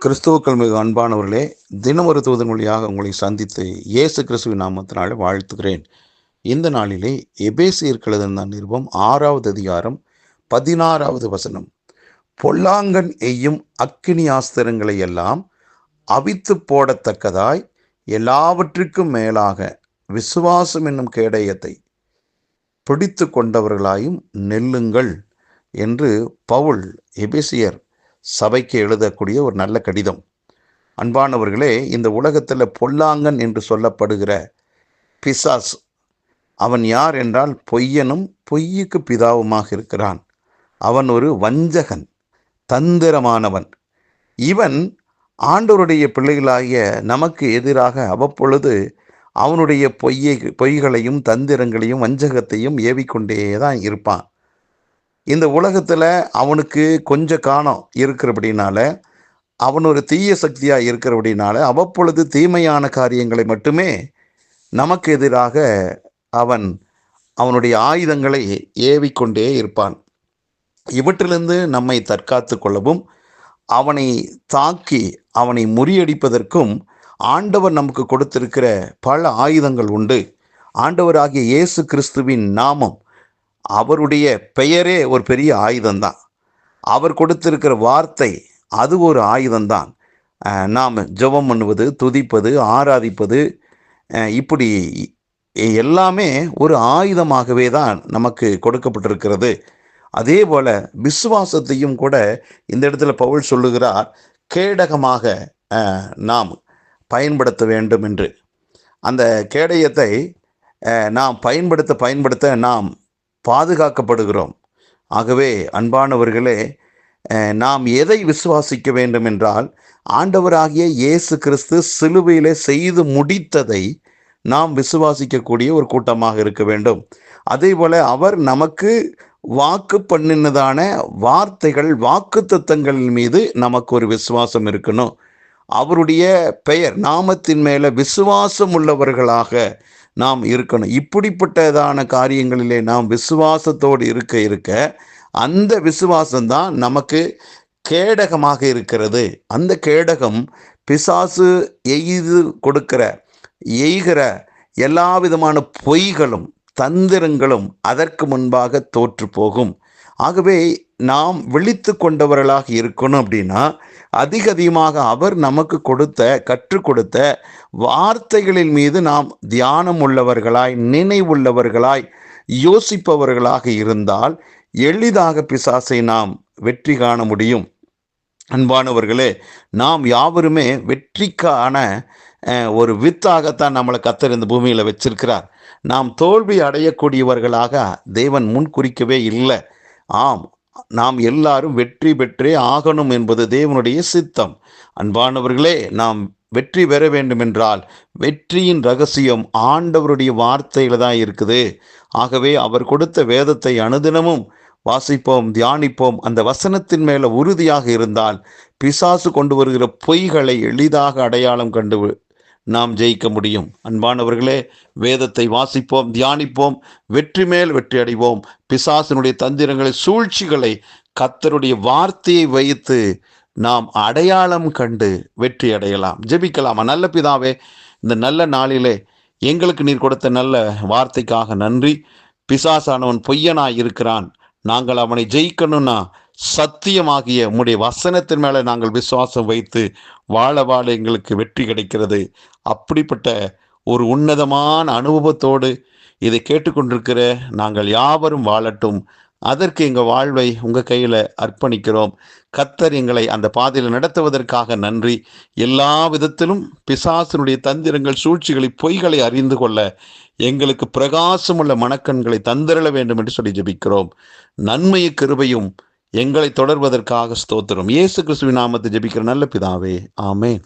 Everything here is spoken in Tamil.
கிறிஸ்துவுக்கள் மிக அன்பானவர்களே, தினம் ஒரு தூதன் வழியாக உங்களை சந்தித்து இயேசு கிறிஸ்துவின் நாமத்தினாலே வாழ்த்துகிறேன். இந்த நாளிலே எபேசியருக்கு எழுதின நிருபம் 6வது அதிகாரம் 16வது வசனம். பொல்லாங்கன் எய்யும் அக்கினி ஆஸ்திரங்களை எல்லாம் அவித்து போடத்தக்கதாய் எல்லாவற்றிற்கும் மேலாக விசுவாசம் என்னும் கேடயத்தை பிடித்து கொண்டவர்களாயும் நெல்லுங்கள் என்று பவுல் எபேசியர் சபைக்கு எழுதக்கூடிய ஒரு நல்ல கடிதம். அன்பானவர்களே, இந்த உலகத்தில் பொல்லாங்கன் என்று சொல்லப்படுகிற பிசாஸ், அவன் யார் என்றால் பொய்யனும் பொய்யுக்கு பிதாவுமாக இருக்கிறான். அவன் ஒரு வஞ்சகன், தந்திரமானவன். இவன் ஆண்டவருடைய பிள்ளைகளாகிய நமக்கு எதிராக அவ்வப்பொழுது அவனுடைய பொய்களையும் தந்திரங்களையும் வஞ்சகத்தையும் ஏவிக்கொண்டே தான் இருப்பான். இந்த உலகத்தில் அவனுக்கு கொஞ்ச காலம் இருக்கிறபடினால, அவன் ஒரு தீய சக்தியாக இருக்கிறபடினால அவ்வப்பொழுது தீமையான காரியங்களை மட்டுமே நமக்கு எதிராக அவனுடைய ஆயுதங்களை ஏவிக்கொண்டே இருப்பான். இவற்றிலிருந்து நம்மை தற்காத்து கொள்ளவும் அவனை தாக்கி அவனை முறியடிப்பதற்கும் ஆண்டவர் நமக்கு கொடுத்திருக்கிற பல ஆயுதங்கள் உண்டு. ஆண்டவராகிய இயேசு கிறிஸ்துவின் நாமம், அவருடைய பெயரே ஒரு பெரிய ஆயுதம்தான். அவர் கொடுத்திருக்கிற வார்த்தை அது ஒரு ஆயுதம்தான். நாம் ஜெபம் பண்ணுவது, துதிப்பது, ஆராதிப்பது, இப்படி எல்லாமே ஒரு ஆயுதமாகவே தான் நமக்கு கொடுக்கப்பட்டிருக்கிறது. அதே போல விசுவாசத்தையும் கூட இந்த இடத்துல பவுல் சொல்லுகிறார், கேடகமாக நாம் பயன்படுத்த வேண்டும் என்று. அந்த கேடயத்தை நாம் பயன்படுத்த நாம் பாதுகாக்கப்படுகிறோம். ஆகவே அன்பானவர்களே, நாம் எதை விசுவாசிக்க வேண்டும் என்றால், ஆண்டவராகிய இயேசு கிறிஸ்து சிலுவையிலே செய்து முடித்ததை நாம் விசுவாசிக்கக்கூடிய ஒரு கூட்டமாக இருக்க வேண்டும். அதே போல அவர் நமக்கு வாக்கு பண்ணினதான வார்த்தைகள், வாக்கு தத்தங்கள் மீது நமக்கு ஒரு விசுவாசம் இருக்கணும். அவருடைய பெயர் நாமத்தின் மேல விசுவாசம் உள்ளவர்களாக நாம் இருக்கணும். இப்படிப்பட்டதான காரியங்களிலே நாம் விசுவாசத்தோடு இருக்க அந்த விசுவாசம்தான் நமக்கு கேடகமாக இருக்கிறது. அந்த கேடகம் பிசாசு எய்கிற எல்லா விதமான பொய்களும் தந்திரங்களும் அதற்கு முன்பாக தோற்று போகும். ஆகவே நாம் விழித்து கொண்டவர்களாக இருக்கணும். அப்படின்னா அதிகமாக அவர் நமக்கு கற்றுக் கொடுத்த வார்த்தைகளின் மீது நாம் தியானம் உள்ளவர்களாய், நினைவுள்ளவர்களாய், யோசிப்பவர்களாக இருந்தால் எளிதாக பிசாசை நாம் வெற்றி காண முடியும். அன்பானவர்களே, நாம் யாவருமே வெற்றிக்கான ஒரு வித்தாகத்தான் நம்மளை கர்த்தர் இந்த பூமியில் வச்சிருக்கிறார். நாம் தோல்வி அடையக்கூடியவர்களாக தேவன் முன் குறிக்கவே இல்லை. ஆம், நாம் எல்லாரும் வெற்றி பெற்றே ஆகணும் என்பது தேவனுடைய சித்தம். அன்பானவர்களே, நாம் வெற்றி பெற வேண்டும் என்றால் வெற்றியின் ரகசியம் ஆண்டவருடைய வார்த்தையில் தான் இருக்குது. ஆகவே அவர் கொடுத்த வேதத்தை அனுதினமும் வாசிப்போம், தியானிப்போம். அந்த வசனத்தின் மேல உறுதியாக இருந்தால் பிசாசு கொண்டு வருகிற பொய்களை எளிதாக அடையாளம் கண்டு நாம் ஜெயிக்க முடியும். அன்பானவர்களே, வேதத்தை வாசிப்போம், தியானிப்போம், வெற்றி மேல் வெற்றி அடைவோம். பிசாசினுடைய தந்திரங்களை, சூழ்ச்சிகளை கர்த்தருடைய வார்த்தையை வைத்து நாம் அடையாளம் கண்டு வெற்றி அடையலாம். ஜெபிக்கலாமா? நல்ல பிதாவே, இந்த நல்ல நாளிலே எங்களுக்கு நீர் கொடுத்த நல்ல வார்த்தைக்காக நன்றி. பிசாசானவன் பொய்யனாய் இருக்கிறான். நாங்கள் அவனை ஜெயிக்கணும்னா சத்தியமாகிய உம்முடைய வசனத்தின் மேலே நாங்கள் விசுவாசம் வைத்து வாழ எங்களுக்கு வெற்றி கிடைக்கிறது. அப்படிப்பட்ட ஒரு உன்னதமான அனுபவத்தோடு இதை கேட்டுக்கொண்டிருக்கிற நாங்கள் யாவரும் வாழட்டும். அதற்கு எங்கள் வாழ்வை உங்கள் கையில் அர்ப்பணிக்கிறோம். கர்த்தர் எங்களை அந்த பாதையில் நடத்துவதற்காக நன்றி. எல்லா விதத்திலும் பிசாசினுடைய தந்திரங்கள், சூழ்ச்சிகளை, பொய்களை அறிந்து கொள்ள எங்களுக்கு பிரகாசமுள்ள மனக்கண்களை தந்திரள வேண்டும் என்று சொல்லி ஜெபிக்கிறோம். நன்மையை கிருபையும் எங்களை தொடர்வதற்காக ஸ்தோத்திரம். இயேசு கிறிஸ்துவின் நாமத்தை ஜெபிக்கிற நல்ல பிதாவே, ஆமென்.